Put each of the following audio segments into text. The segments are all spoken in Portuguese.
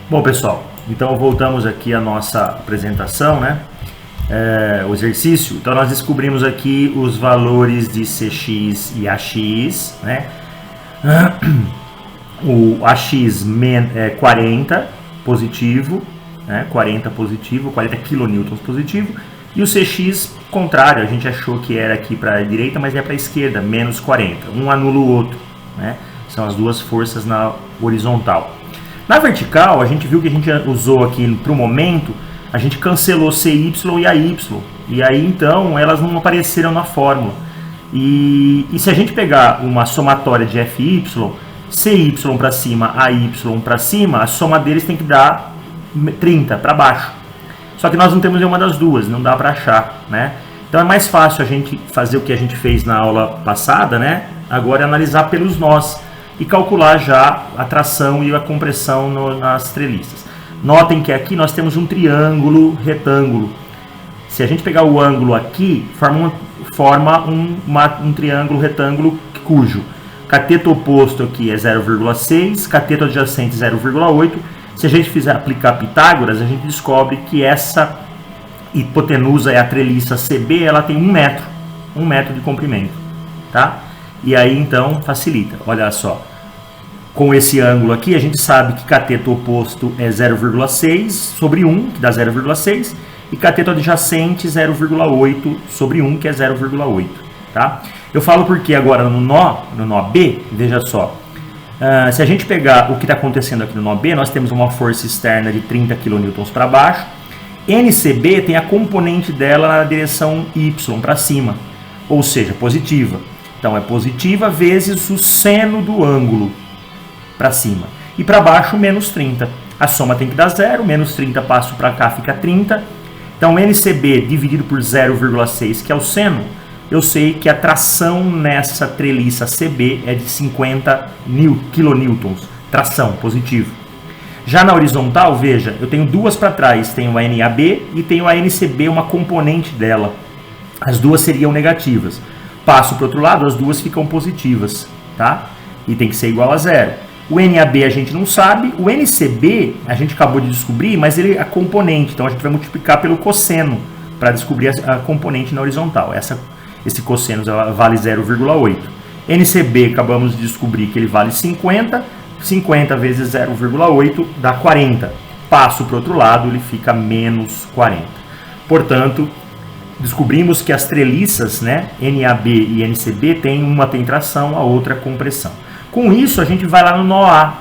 Bom, pessoal, então voltamos aqui à nossa apresentação, né? O exercício. Então nós descobrimos aqui os valores de CX e AX, né? O AX é 40 positivo, né? 40 positivo, 40 kN positivo, e o CX contrário, a gente achou que era aqui para a direita, mas é para a esquerda, menos 40. Um anula o outro, né? São as duas forças na horizontal. Na vertical, a gente viu que a gente usou aqui para o momento, a gente cancelou CY e AY. E aí, então, elas não apareceram na fórmula. E se a gente pegar uma somatória de FY, CY para cima, AY para cima, a soma deles tem que dar 30 para baixo. Só que nós não temos nenhuma das duas, não dá para achar, né? Então é mais fácil a gente fazer o que a gente fez na aula passada, né? Agora é analisar pelos nós e calcular já a tração e a compressão nas treliças. Notem que aqui nós temos um triângulo retângulo. Se a gente pegar o ângulo aqui, forma um triângulo retângulo cujo cateto oposto aqui é 0,6, cateto adjacente 0,8. Se a gente aplicar Pitágoras, a gente descobre que essa hipotenusa é a treliça CB, ela tem 1 metro de comprimento, tá? E aí então facilita, olha só. Com esse ângulo aqui, a gente sabe que cateto oposto é 0,6 sobre 1, que dá 0,6, e cateto adjacente 0,8 sobre 1, que é 0,8, tá? Eu falo porque agora no nó B, veja só, se a gente pegar o que está acontecendo aqui no nó B, nós temos uma força externa de 30 kN para baixo, NCB tem a componente dela na direção Y, para cima, ou seja, positiva. Então é positiva vezes o seno do ângulo para cima. E para baixo, menos 30. A soma tem que dar 0, menos 30 passo para cá, fica 30. Então NCB dividido por 0,6, que é o seno, eu sei que a tração nessa treliça CB é de 50 kN. Tração, positivo. Já na horizontal, veja, eu tenho duas para trás. Tenho a NAB e tenho a NCB, uma componente dela. As duas seriam negativas. Passo para o outro lado, as duas ficam positivas, tá? E tem que ser igual a 0. O NAB a gente não sabe, o NCB a gente acabou de descobrir, mas ele é a componente, então a gente vai multiplicar pelo cosseno para descobrir a componente na horizontal. Esse cosseno vale 0,8. NCB acabamos de descobrir que ele vale 50, 50 vezes 0,8 dá 40. Passo para o outro lado, ele fica menos 40. Portanto, descobrimos que as treliças, né, NAB e NCB, uma tem tração, a outra compressão. Com isso, a gente vai lá no nó A,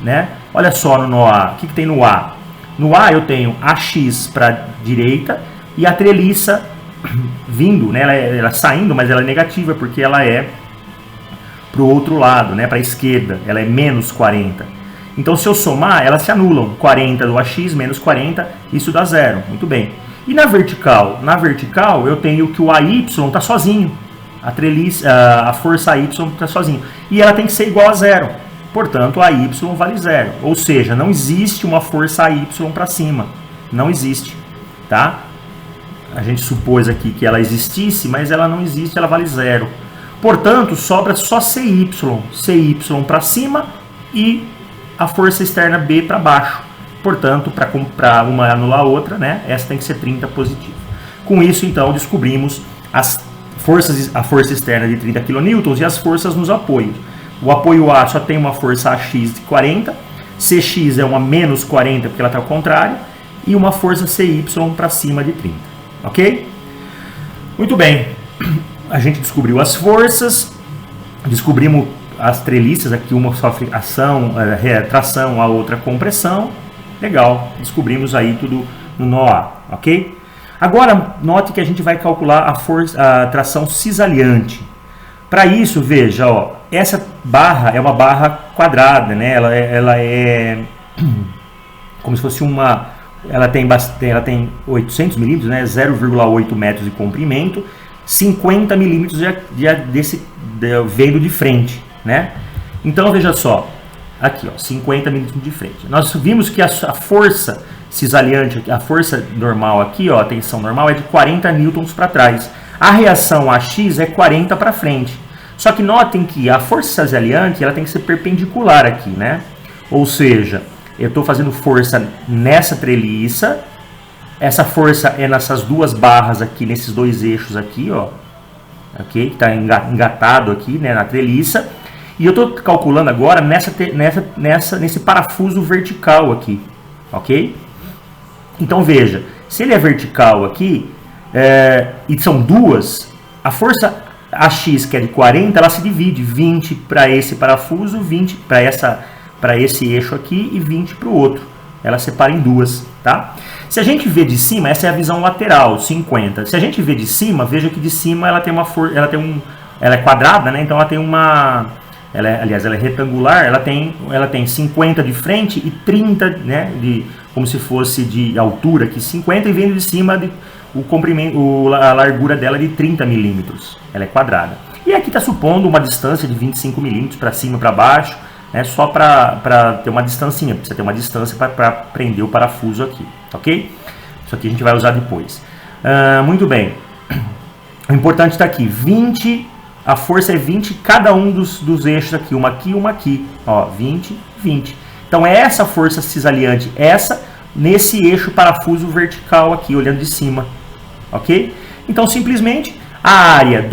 né? Olha só no nó A, o que tem no A? No A eu tenho AX para a direita e a treliça vindo, né? Ela saindo, mas ela é negativa porque ela é para o outro lado, né? Para a esquerda, ela é menos 40. Então, se eu somar, elas se anulam. 40 do AX menos 40, isso dá 0. Muito bem. E na vertical? Na vertical, eu tenho que o AY está sozinho. A força AY está sozinho. E ela tem que ser igual a 0. Portanto, a AY vale 0. Ou seja, não existe uma força AY para cima. Não existe. Tá? A gente supôs aqui que ela existisse, mas ela não existe, ela vale 0. Portanto, sobra só CY. CY para cima e a força externa B para baixo. Portanto, para uma anular a outra, né, essa tem que ser 30 positivo. Com isso, então, descobrimos a força externa de 30 kN e as forças nos apoios. O apoio A só tem uma força AX de 40, CX é uma menos 40 porque ela está ao contrário, e uma força CY para cima de 30. Ok? Muito bem. A gente descobriu as forças, descobrimos as treliças, aqui uma sofre tração, a outra compressão. Legal, descobrimos aí tudo no nó A, ok? Agora, note que a gente vai calcular a tração cisalhante. Para isso, veja, ó, essa barra é uma barra quadrada, né? Ela é como se fosse uma... Ela tem 800 milímetros, né? 0,8 metros de comprimento, 50 milímetros vendo de frente, né? Então, veja só, aqui, ó, 50 milímetros de frente. Nós vimos que a força cisalhante, a força normal aqui, ó, a tensão normal é de 40 newtons para trás. A reação AX é 40 para frente. Só que notem que a força cisalhante ela tem que ser perpendicular aqui, né? Ou seja, eu estou fazendo força nessa treliça, essa força é nessas duas barras aqui, nesses dois eixos aqui, ó, ok? Que está engatado aqui, né, na treliça, e eu estou calculando agora nesse parafuso vertical aqui, ok? Então veja, se ele é vertical aqui, e são duas, a força AX, que é de 40, ela se divide 20 para esse parafuso, 20 para esse eixo aqui e 20 para o outro. Ela separa em duas, tá? Se a gente vê de cima, essa é a visão lateral, 50. Se a gente vê de cima, veja que de cima ela tem ela é quadrada, né? Então ela tem aliás, ela é retangular, ela tem 50 de frente e 30, né, como se fosse de altura aqui, 50, e vendo de cima o comprimento, a largura dela é de 30 milímetros. Ela é quadrada. E aqui está supondo uma distância de 25 milímetros para cima e para baixo, né, só para ter uma distancinha, precisa ter uma distância para prender o parafuso aqui, ok? Isso aqui a gente vai usar depois. Muito bem. O importante está aqui, 20, a força é 20 cada um dos eixos aqui, uma aqui, ó, 20, 20. Então é essa força cisalhante, nesse eixo parafuso vertical aqui, olhando de cima, ok? Então simplesmente a área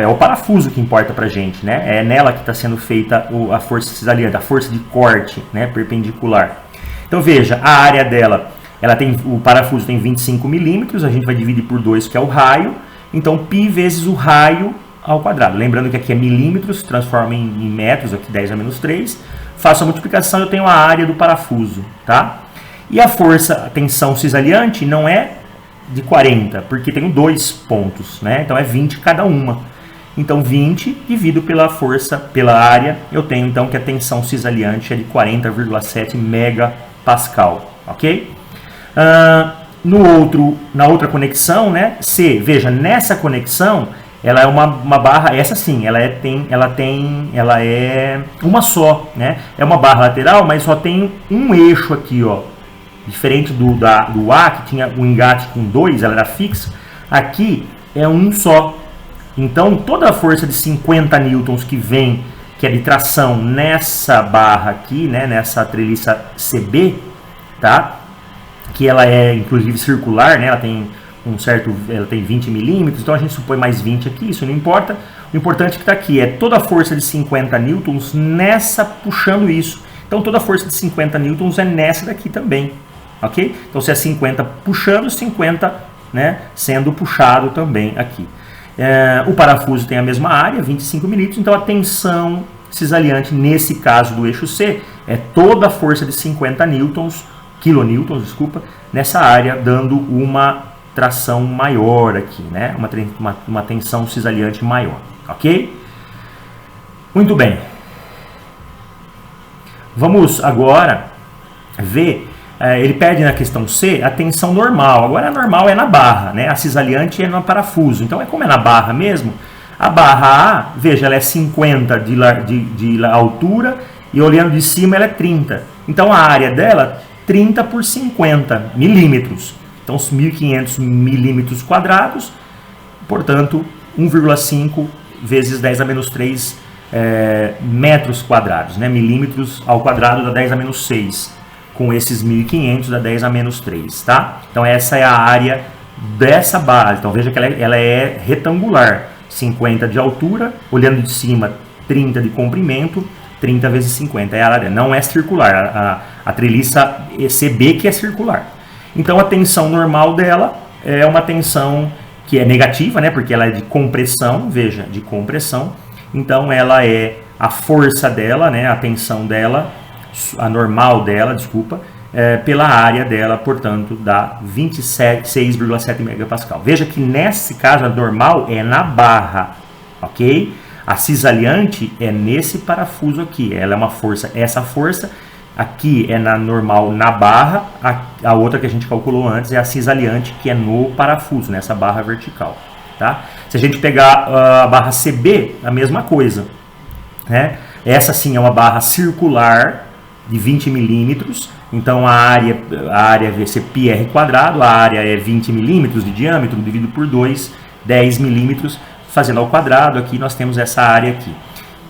é o parafuso que importa pra gente, né? É nela que está sendo feita a força cisalhante, a força de corte, né, perpendicular. Então veja, a área dela, o parafuso tem 25 milímetros, a gente vai dividir por 2, que é o raio, então π vezes o raio ao quadrado. Lembrando que aqui é milímetros, transforma em metros, aqui 10 a menos 3. Faço a multiplicação, eu tenho a área do parafuso, tá? E a tensão cisalhante não é de 40, porque tenho 2 pontos, né? Então é 20 cada uma. Então 20 dividido pela área, eu tenho então que a tensão cisalhante é de 40,7 megapascal, ok? Na outra conexão, né? C, veja, nessa conexão, ela é uma barra, essa sim, ela é uma só, né? É uma barra lateral, mas só tem um eixo aqui, ó. Diferente do A, que tinha o engate com 2, ela era fixa. Aqui é um só. Então, toda a força de 50 newtons que é de tração nessa barra aqui, né? Nessa treliça CB, tá? Que ela é, inclusive, circular, né? Ela tem 20 milímetros, então a gente supõe mais 20 aqui, isso não importa. O importante que está aqui é toda a força de 50 newtons puxando isso. Então toda a força de 50 newtons é nessa daqui também, ok? Então se é 50 puxando, 50, né, sendo puxado também aqui. O parafuso tem a mesma área, 25 milímetros, então a tensão cisalhante nesse caso do eixo C é toda a força de 50 kilonewtons, desculpa, nessa área, dando uma tração maior aqui, né? Uma tensão cisalhante maior, ok? Muito bem. Vamos agora ver, ele pede na questão C a tensão normal. Agora a normal é na barra, né? A cisalhante é no parafuso. Então, como é na barra mesmo, a barra A, veja, ela é 50 de altura e olhando de cima ela é 30. Então a área dela, 30 por 50 milímetros. Então, 1.500 milímetros quadrados, portanto, 1,5 vezes 10 a menos 3 metros quadrados, né? Milímetros ao quadrado dá 10 a menos 6, com esses 1.500 dá 10 a menos 3, tá? Então, essa é a área dessa base. Então, veja que ela é retangular, 50 de altura, olhando de cima, 30 de comprimento, 30 vezes 50 é a área, não é circular, a treliça CB que é circular. Então a tensão normal dela é uma tensão que é negativa, né? Porque ela é de compressão, veja, de compressão. Então ela é a força dela, né? A tensão dela, a normal dela, desculpa, pela área dela, portanto, dá 26,7 megapascal. Veja que nesse caso a normal é na barra, ok? A cisalhante é nesse parafuso aqui. Ela é uma força, essa força aqui é na normal na barra, a outra que a gente calculou antes é a cisalhante, que é no parafuso, nessa barra vertical, tá? Se a gente pegar a barra CB, a mesma coisa, né? Essa sim é uma barra circular de 20 milímetros, então a área vai ser πr quadrado, a área é 20 milímetros de diâmetro, dividido por 2, 10 milímetros, fazendo ao quadrado, aqui nós temos essa área aqui.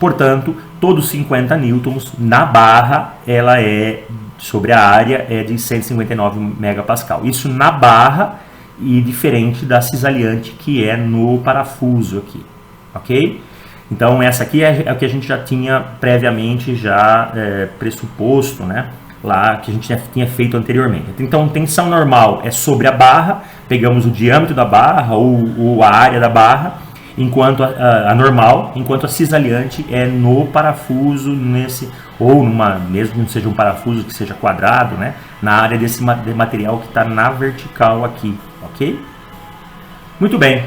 Portanto, todos 50 newtons, na barra ela é, sobre a área, é de 159 megapascal. Isso na barra e diferente da cisalhante que é no parafuso aqui, ok? Então essa aqui é o que a gente já tinha previamente pressuposto, né? Lá que a gente tinha feito anteriormente. Então tensão normal é sobre a barra, pegamos o diâmetro da barra ou a área da barra, enquanto a normal, enquanto a cisalhante é no parafuso, ou mesmo que não seja um parafuso que seja quadrado, né? Na área desse material que está na vertical aqui, ok? Muito bem.